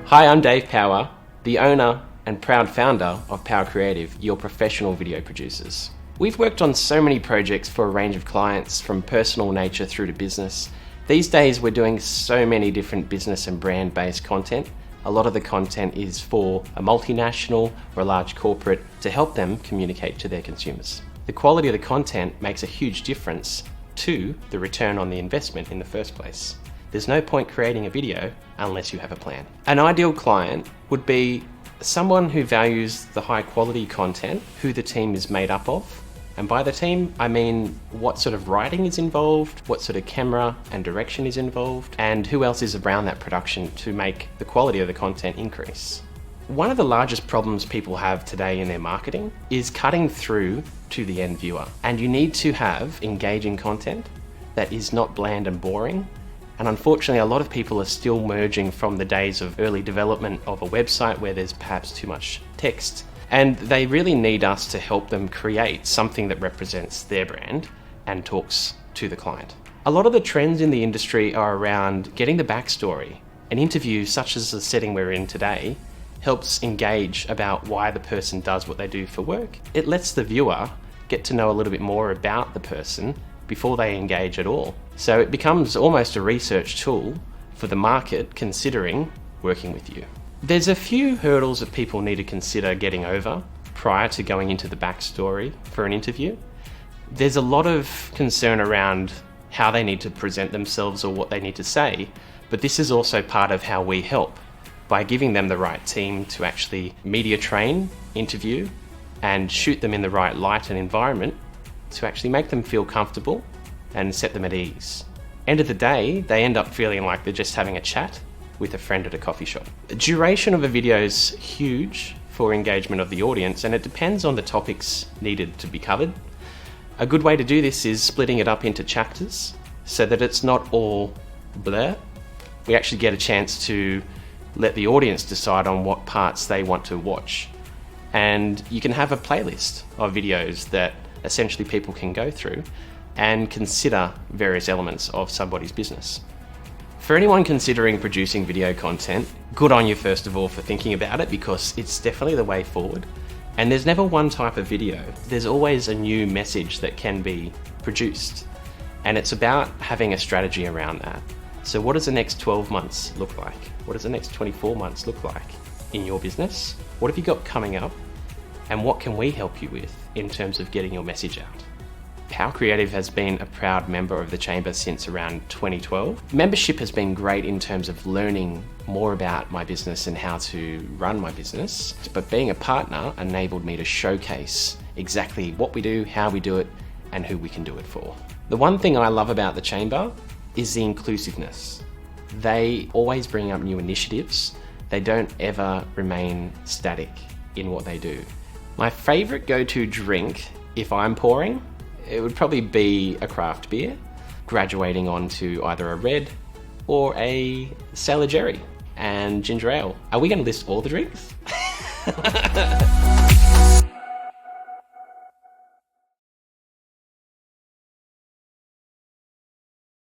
Hi, I'm Dave Power, the owner and proud founder of Power Creative, your professional video producers. We've worked on so many projects for a range of clients, from personal nature through to business. These days we're doing so many different business and brand-based content. A lot of the content is for a multinational or a large corporate to help them communicate to their consumers. The quality of the content makes a huge difference to the return on the investment in the first place. There's no point creating a video unless you have a plan. An ideal client would be someone who values the high quality content, who the team is made up of. And by the team, I mean what sort of writing is involved, what sort of camera and direction is involved, and who else is around that production to make the quality of the content increase. One of the largest problems people have today in their marketing is cutting through to the end viewer. And you need to have engaging content that is not bland and boring. And unfortunately, a lot of people are still merging from the days of early development of a website where there's perhaps too much text. And they really need us to help them create something that represents their brand and talks to the client. A lot of the trends in the industry are around getting the backstory. An interview such as the setting we're in today helps engage about why the person does what they do for work. It lets the viewer get to know a little bit more about the person before they engage at all. So it becomes almost a research tool for the market considering working with you. There's a few hurdles that people need to consider getting over prior to going into the backstory for an interview. There's a lot of concern around how they need to present themselves or what they need to say, but this is also part of how we help by giving them the right team to actually media train, interview, and shoot them in the right light and environment to actually make them feel comfortable and set them at ease. End of the day, they end up feeling like they're just having a chat with a friend at a coffee shop. The duration of a video is huge for engagement of the audience, and it depends on the topics needed to be covered. A good way to do this is splitting it up into chapters so that it's not all blur. We actually get a chance to let the audience decide on what parts they want to watch. And you can have a playlist of videos that essentially people can go through and consider various elements of somebody's business. For anyone considering producing video content, good on you first of all for thinking about it, because it's definitely the way forward. And there's never one type of video. There's always a new message that can be produced. And it's about having a strategy around that. So what does the next 12 months look like? What does the next 24 months look like in your business? What have you got coming up? And what can we help you with in terms of getting your message out? Power Creative has been a proud member of the Chamber since around 2012. Membership has been great in terms of learning more about my business and how to run my business, but being a partner enabled me to showcase exactly what we do, how we do it, and who we can do it for. The one thing I love about the Chamber is the inclusiveness. They always bring up new initiatives. They don't ever remain static in what they do. My favorite go-to drink, if I'm pouring, it would probably be a craft beer, graduating onto either a red or a Sailor Jerry and ginger ale. Are we going to list all the drinks?